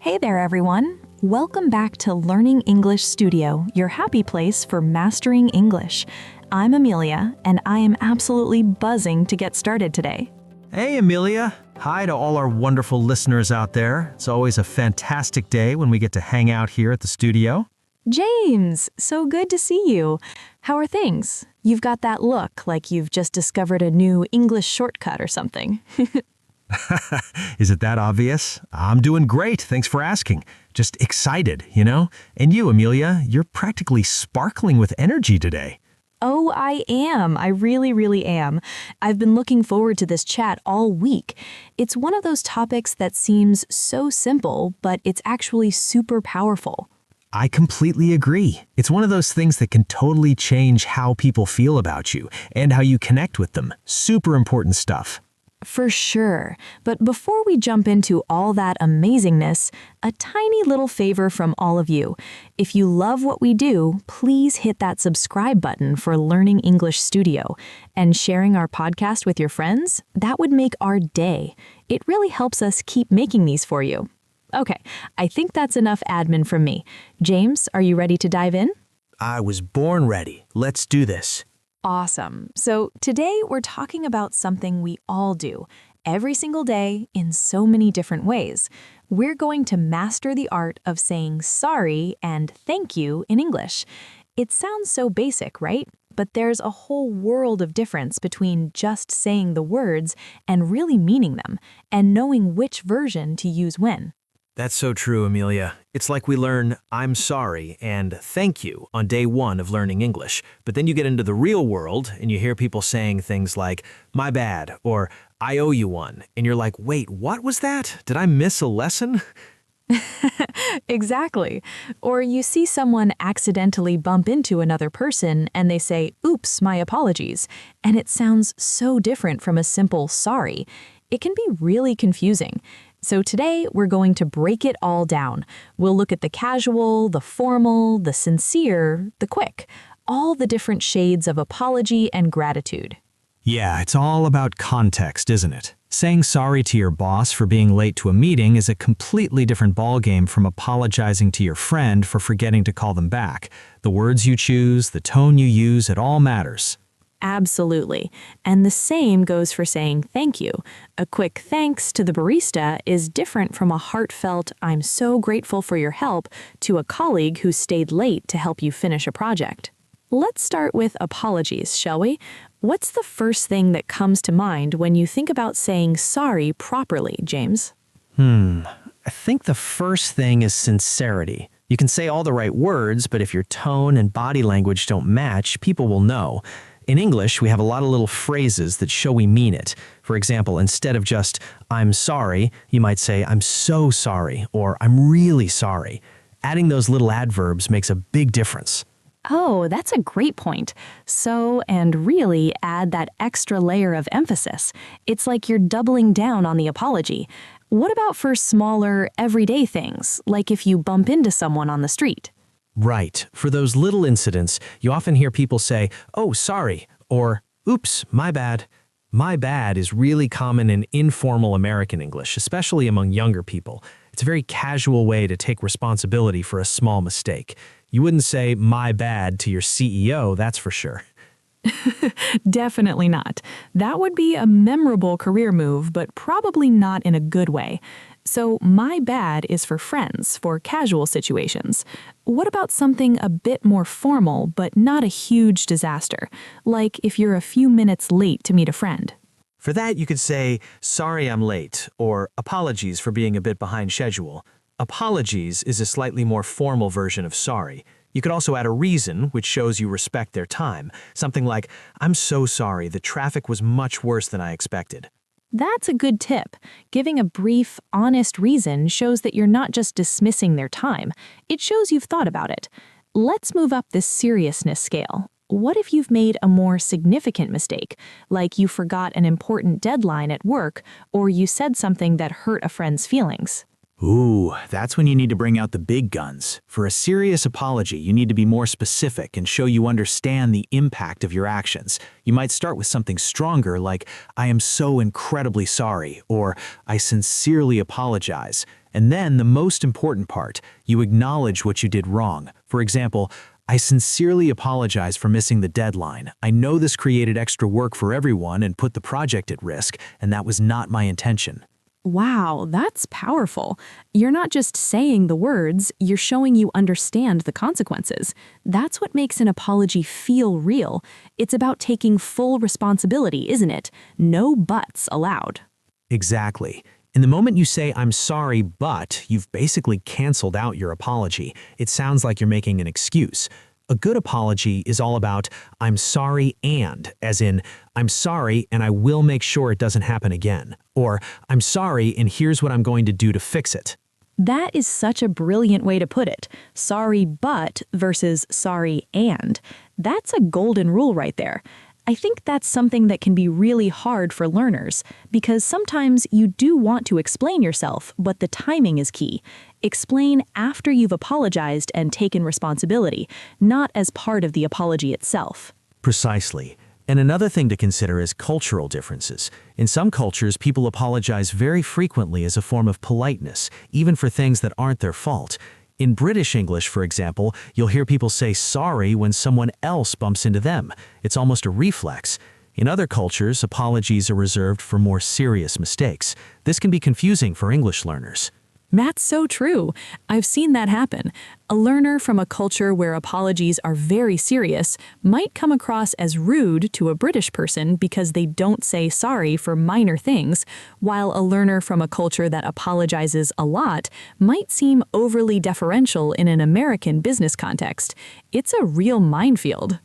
Hey there, everyone. Welcome back to Learning English Studio, your happy place for mastering English. I'm Amelia, and I am absolutely buzzing to get started today. Hey, Amelia. Hi to all our wonderful listeners out there. It's always a fantastic day when we get to hang out here at the studio. James, so good to see you. How are things? You've got that look like you've just discovered a new English shortcut or something. Is it that obvious? I'm doing great. Thanks for asking. Just excited, you know? And you, Amelia, you're practically sparkling with energy today. Oh, I am. I really am. I've been looking forward to this chat all week. It's one of those topics that seems so simple, but it's actually super powerful. I completely agree. It's one of those things that can totally change how people feel about you and how you connect with them. Super important stuff. For sure. But before we jump into all that amazingness, a tiny little favor from all of you. If you love what we do, please hit that subscribe button for Learning English Studio. And sharing our podcast with your friends, that would make our day. It really helps us keep making these for you. Okay, I think that's enough admin from me. James, are you ready to dive in? I was born ready. Let's do this. Awesome. So today we're talking about something we all do every single day in so many different ways. We're going to master the art of saying sorry and thank you in English. It sounds so basic, right? But there's a whole world of difference between just saying the words and really meaning them, and knowing which version to use when. That's so true, Amelia. It's like we learn "I'm sorry" and "thank you" on day one of learning English. But then you get into the real world and you hear people saying things like "my bad" or "I owe you one." And you're like, wait, what was that? Did I miss a lesson? Exactly. Or you see someone accidentally bump into another person and they say, "Oops, my apologies." And it sounds so different from a simple sorry. It can be really confusing. So today, we're going to break it all down. We'll look at the casual, the formal, the sincere, the quick, all the different shades of apology and gratitude. Yeah, it's all about context, isn't it? Saying sorry to your boss for being late to a meeting is a completely different ballgame from apologizing to your friend for forgetting to call them back. The words you choose, the tone you use, it all matters. Absolutely. And the same goes for saying thank you. A quick thanks to the barista is different from a heartfelt "I'm so grateful for your help" to a colleague who stayed late to help you finish a project. Let's start with apologies, shall we? What's the first thing that comes to mind when you think about saying sorry properly, James? I think the first thing is sincerity. You can say all the right words, but if your tone and body language don't match, people will know. In English, we have a lot of little phrases that show we mean it. For example, instead of just "I'm sorry," you might say "I'm so sorry" or "I'm really sorry." Adding those little adverbs makes a big difference. Oh, that's a great point. So and really add that extra layer of emphasis. It's like you're doubling down on the apology. What about for smaller, everyday things, like if you bump into someone on the street? Right. For those little incidents, you often hear people say, "Oh, sorry," or "Oops, my bad." My bad is really common in informal American English, especially among younger people. It's a very casual way to take responsibility for a small mistake. You wouldn't say "my bad" to your CEO, that's for sure. Definitely not. That would be a memorable career move, but probably not in a good way. So my bad is for friends, for casual situations. What about something a bit more formal, but not a huge disaster? Like if you're a few minutes late to meet a friend. For that, you could say, "Sorry I'm late," or "Apologies for being a bit behind schedule." Apologies is a slightly more formal version of sorry. You could also add a reason, which shows you respect their time. Something like, "I'm so sorry, the traffic was much worse than I expected." That's a good tip. Giving a brief, honest reason shows that you're not just dismissing their time. It shows you've thought about it. Let's move up this seriousness scale. What if you've made a more significant mistake, like you forgot an important deadline at work, or you said something that hurt a friend's feelings? Ooh, that's when you need to bring out the big guns. For a serious apology, you need to be more specific and show you understand the impact of your actions. You might start with something stronger like, "I am so incredibly sorry," or "I sincerely apologize." And then the most important part, you acknowledge what you did wrong. For example, I sincerely apologize for missing the deadline. I know this created extra work for everyone and put the project at risk, and that was not my intention. Wow, that's powerful. You're not just saying the words, you're showing you understand the consequences. That's what makes an apology feel real. It's about taking full responsibility, isn't it? No buts allowed. Exactly. In the moment you say, I'm sorry, but, you've basically canceled out your apology. It sounds like you're making an excuse. A good apology is all about, I'm sorry and, as in, I'm sorry and I will make sure it doesn't happen again. Or, I'm sorry and here's what I'm going to do to fix it. That is such a brilliant way to put it. Sorry but versus sorry and. That's a golden rule right there. I think that's something that can be really hard for learners, because sometimes you do want to explain yourself, but the timing is key. Explain after you've apologized and taken responsibility, not as part of the apology itself. Precisely. And another thing to consider is cultural differences. In some cultures, people apologize very frequently as a form of politeness, even for things that aren't their fault. In British English, for example, you'll hear people say sorry when someone else bumps into them. It's almost a reflex. In other cultures, apologies are reserved for more serious mistakes. This can be confusing for English learners. That's so true. I've seen that happen. A learner from a culture where apologies are very serious might come across as rude to a British person because they don't say sorry for minor things, while a learner from a culture that apologizes a lot might seem overly deferential in an American business context. It's a real minefield.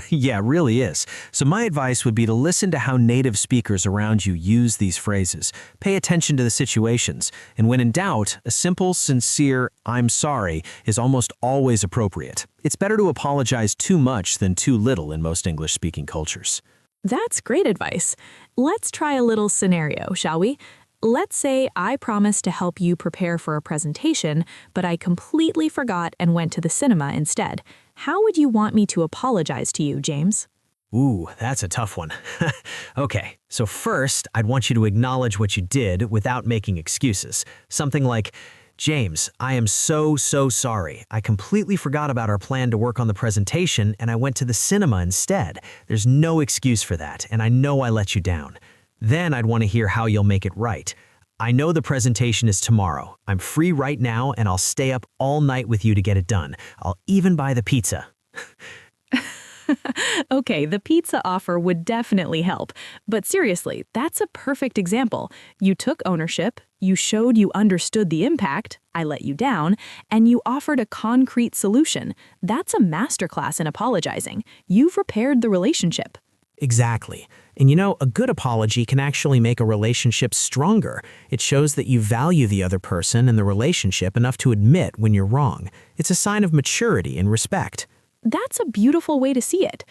Yeah, it really is. So my advice would be to listen to how native speakers around you use these phrases. Pay attention to the situations. And when in doubt, a simple, sincere, I'm sorry is almost always appropriate. It's better to apologize too much than too little in most English-speaking cultures. That's great advice. Let's try a little scenario, shall we? Let's say I promised to help you prepare for a presentation, but I completely forgot and went to the cinema instead. How would you want me to apologize to you, James? Ooh, that's a tough one. Okay, so first, I'd want you to acknowledge what you did without making excuses. Something like, James, I am so sorry. I completely forgot about our plan to work on the presentation and I went to the cinema instead. There's no excuse for that, and I know I let you down. Then I'd want to hear how you'll make it right. I know the presentation is tomorrow. I'm free right now and I'll stay up all night with you to get it done. I'll even buy the pizza. Okay, the pizza offer would definitely help. But seriously, that's a perfect example. You took ownership, you showed you understood the impact, I let you down, and you offered a concrete solution. That's a masterclass in apologizing. You've repaired the relationship. Exactly. And you know, a good apology can actually make a relationship stronger. It shows that you value the other person and the relationship enough to admit when you're wrong. It's a sign of maturity and respect. That's a beautiful way to see it.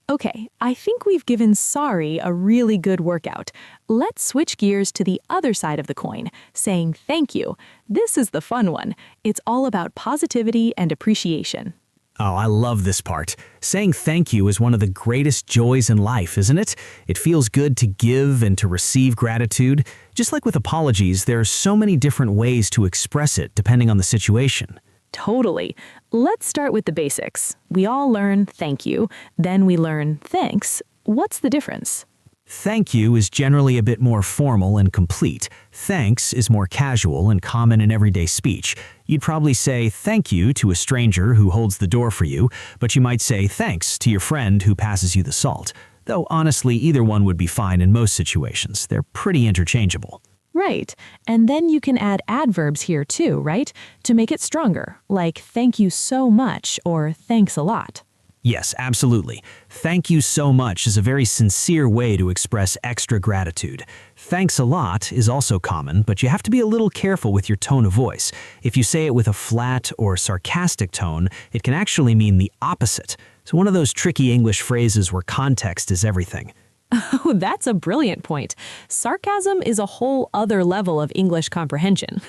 Okay, I think we've given sorry a really good workout. Let's switch gears to the other side of the coin, saying thank you. This is the fun one. It's all about positivity and appreciation. Oh, I love this part. Saying thank you is one of the greatest joys in life, isn't it? It feels good to give and to receive gratitude. Just like with apologies, there are so many different ways to express it depending on the situation. Totally. Let's start with the basics. We all learn thank you, then we learn thanks. What's the difference? Thank you is generally a bit more formal and complete. Thanks is more casual and common in everyday speech. You'd probably say thank you to a stranger who holds the door for you, but you might say thanks to your friend who passes you the salt. Though honestly, either one would be fine in most situations. They're pretty interchangeable. Right. And then you can add adverbs here too, right? To make it stronger, like thank you so much or thanks a lot. Yes, absolutely. Thank you so much is a very sincere way to express extra gratitude. Thanks a lot is also common, but you have to be a little careful with your tone of voice. If you say it with a flat or sarcastic tone, it can actually mean the opposite. So one of those tricky English phrases where context is everything. Oh, that's a brilliant point. Sarcasm is a whole other level of English comprehension.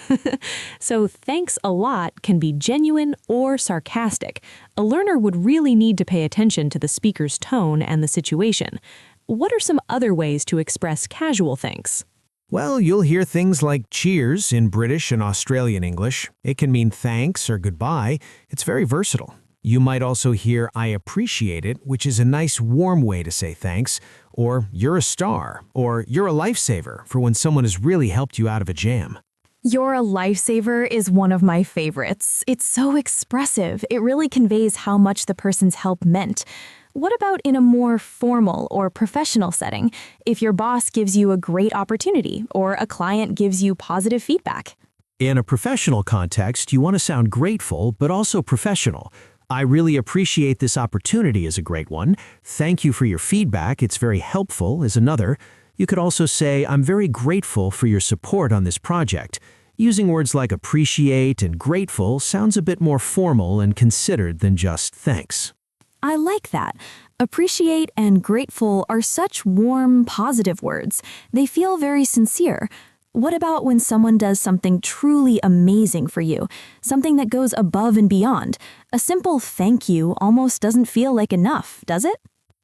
So thanks a lot can be genuine or sarcastic. A learner would really need to pay attention to the speaker's tone and the situation. What are some other ways to express casual thanks? Well, you'll hear things like cheers in British and Australian English. It can mean thanks or goodbye. It's very versatile. You might also hear I appreciate it, which is a nice warm way to say thanks, or you're a star, or you're a lifesaver for when someone has really helped you out of a jam. You're a lifesaver is one of my favorites. It's so expressive. It really conveys how much the person's help meant. What about in a more formal or professional setting, if your boss gives you a great opportunity or a client gives you positive feedback? In a professional context, you want to sound grateful, but also professional. I really appreciate this opportunity is a great one. Thank you for your feedback. It's very helpful is another. You could also say, I'm very grateful for your support on this project. Using words like appreciate and grateful sounds a bit more formal and considered than just thanks. I like that. Appreciate and grateful are such warm, positive words. They feel very sincere. What about when someone does something truly amazing for you? Something that goes above and beyond? A simple thank you almost doesn't feel like enough, does it?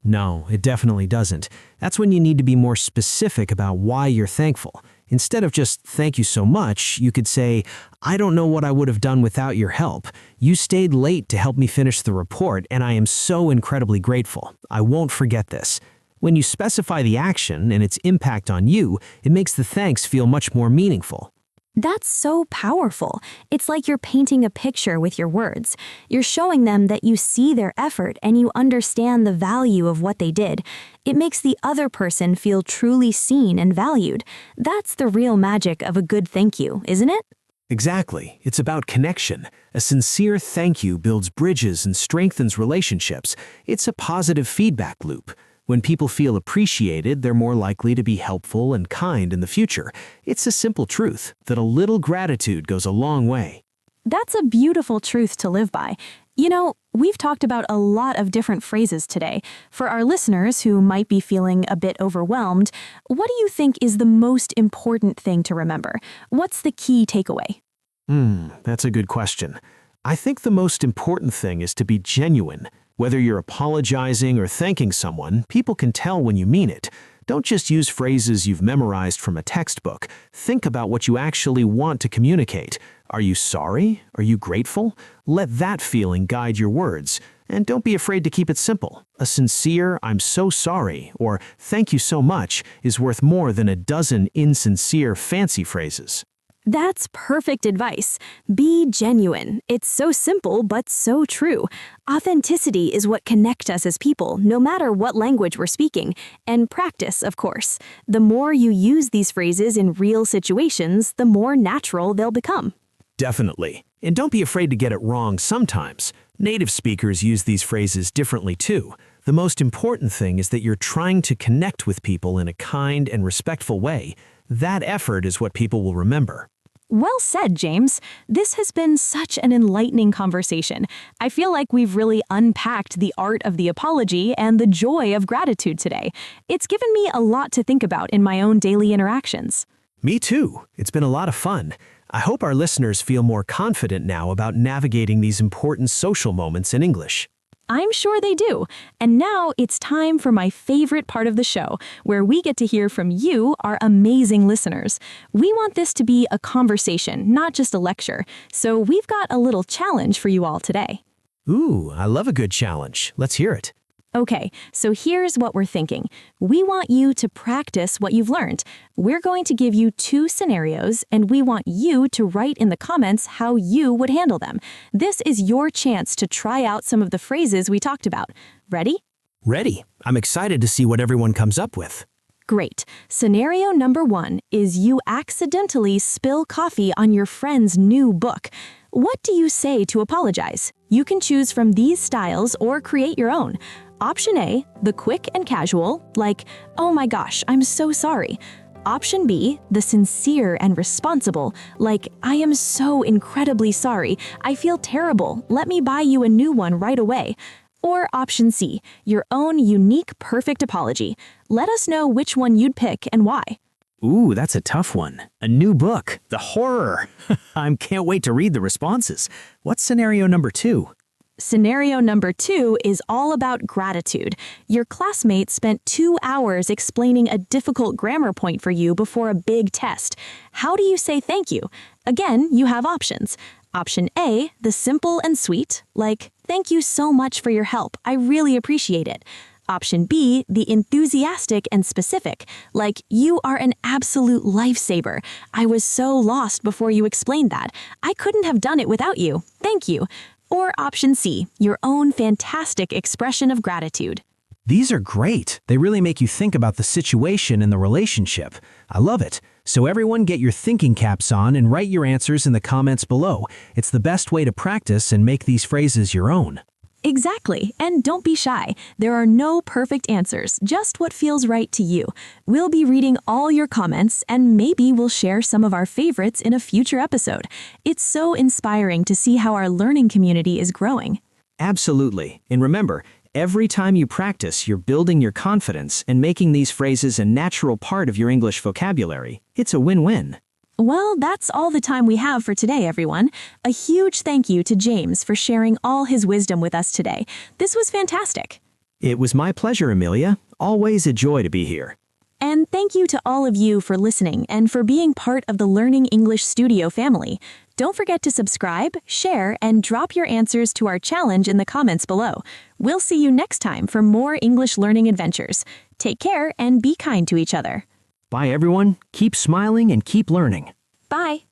No, it definitely doesn't. That's when you need to be more specific about why you're thankful. Instead of just thank you so much, you could say, I don't know what I would have done without your help. You stayed late to help me finish the report, and I am so incredibly grateful. I won't forget this. When you specify the action and its impact on you, it makes the thanks feel much more meaningful. That's so powerful. It's like you're painting a picture with your words. You're showing them that you see their effort and you understand the value of what they did. It makes the other person feel truly seen and valued. That's the real magic of a good thank you, isn't it? Exactly. It's about connection. A sincere thank you builds bridges and strengthens relationships. It's a positive feedback loop. When people feel appreciated, they're more likely to be helpful and kind in the future. It's a simple truth that a little gratitude goes a long way. That's a beautiful truth to live by. You know, we've talked about a lot of different phrases today. For our listeners who might be feeling a bit overwhelmed, what do you think is the most important thing to remember? What's the key takeaway? That's a good question. I think the most important thing is to be genuine. Whether you're apologizing or thanking someone, people can tell when you mean it. Don't just use phrases you've memorized from a textbook. Think about what you actually want to communicate. Are you sorry? Are you grateful? Let that feeling guide your words. And don't be afraid to keep it simple. A sincere, I'm so sorry, or thank you so much is worth more than a dozen insincere fancy phrases. That's perfect advice. Be genuine. It's so simple, but so true. Authenticity is what connects us as people, no matter what language we're speaking. And practice, of course. The more you use these phrases in real situations, the more natural they'll become. Definitely. And don't be afraid to get it wrong sometimes. Native speakers use these phrases differently too. The most important thing is that you're trying to connect with people in a kind and respectful way. That effort is what people will remember. Well said, James. This has been such an enlightening conversation. I feel like we've really unpacked the art of the apology and the joy of gratitude today. It's given me a lot to think about in my own daily interactions. Me too. It's been a lot of fun. I hope our listeners feel more confident now about navigating these important social moments in English. I'm sure they do. And now it's time for my favorite part of the show, where we get to hear from you, our amazing listeners. We want this to be a conversation, not just a lecture. So we've got a little challenge for you all today. Ooh, I love a good challenge. Let's hear it. Okay, so here's what we're thinking. We want you to practice what you've learned. We're going to give you 2 scenarios, and we want you to write in the comments how you would handle them. This is your chance to try out some of the phrases we talked about. Ready? Ready. I'm excited to see what everyone comes up with. Great. Scenario number 1 is you accidentally spill coffee on your friend's new book. What do you say to apologize? You can choose from these styles or create your own. Option A, the quick and casual, like, oh my gosh, I'm so sorry. Option B, the sincere and responsible, like, I am so incredibly sorry. I feel terrible. Let me buy you a new one right away. Or option C, your own unique, perfect apology. Let us know which one you'd pick and why. Ooh, that's a tough one. A new book, The Horror. I can't wait to read the responses. What's scenario number 2? Scenario number 2 is all about gratitude. Your classmate spent 2 hours explaining a difficult grammar point for you before a big test. How do you say thank you? Again, you have options. Option A, the simple and sweet, like, "Thank you so much for your help. I really appreciate it." Option B, the enthusiastic and specific, like, "You are an absolute lifesaver. I was so lost before you explained that. I couldn't have done it without you. Thank you." Or option C, your own fantastic expression of gratitude. These are great. They really make you think about the situation and the relationship. I love it. So everyone get your thinking caps on and write your answers in the comments below. It's the best way to practice and make these phrases your own. Exactly, and don't be shy. There are no perfect answers, just what feels right to you. We'll be reading all your comments, and maybe we'll share some of our favorites in a future episode. It's so inspiring to see how our learning community is growing. Absolutely. And remember, every time you practice, you're building your confidence and making these phrases a natural part of your English vocabulary. It's a win-win. Well, that's all the time we have for today, everyone. A huge thank you to James for sharing all his wisdom with us today. This was fantastic. It was my pleasure, Amelia. Always a joy to be here. And thank you to all of you for listening and for being part of the Learning English Studio family. Don't forget to subscribe, share, and drop your answers to our challenge in the comments below. We'll see you next time for more English learning adventures. Take care and be kind to each other. Bye, everyone. Keep smiling and keep learning. Bye.